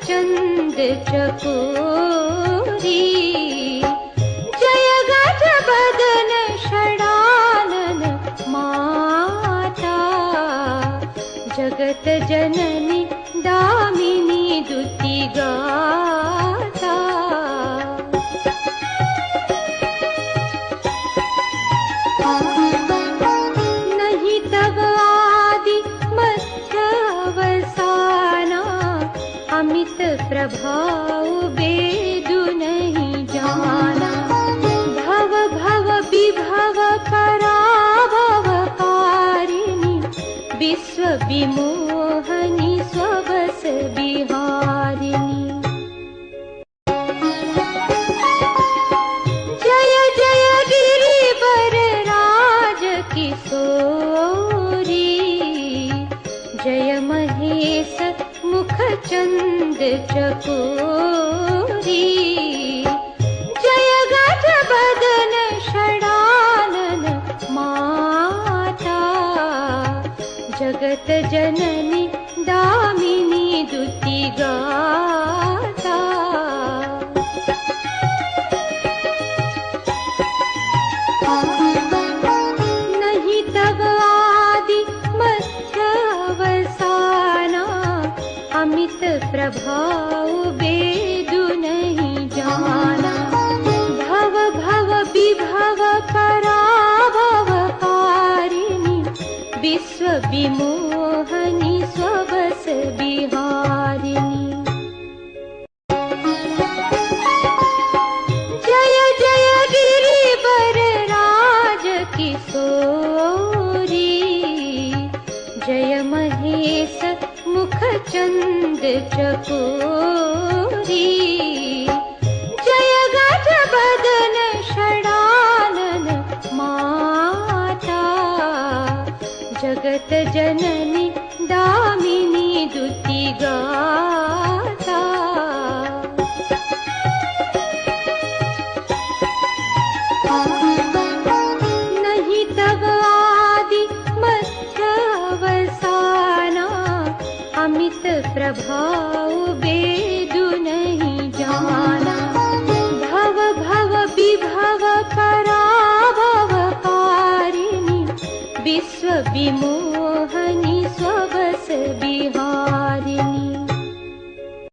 चंद चकोरी। जय गज बदन षडानन माता, जगत जननी दामिनी दुति गाता। नहीं तब आदि मध्य अवसाना, अमित प्रभाव बेदु नहीं जाना। भव भव विभव पराभवकारिणी, विश्व विमोहनी स्वबस विहारिणी। जय जय गिरिवर राज किशोरी, जय महेश मुख चंद चकोरी। जय गज बदन षडानन माता, जगत जननी दामिनी दुति गाता। नहीं तब आदि मध्य अवसाना, अमित प्रभाव बेदु नहीं जाना। भव भव विभव पराभवकारिणी, विश्व विमोहनी स्वबस विहारिणी। जय जय गिरिवर राज किशोरी, जय महेश मुख चंद चकोरी। जय गज बदन षडानन माता, जगत जननी दामिनी दुति गाता। नहीं तब आदि मध्य अवसाना, अमित प्रभाव बेदु नहीं जाना। भव भव विभव पराभवकारिणी, विश्व विमोहनी स्वबस विहारिणी।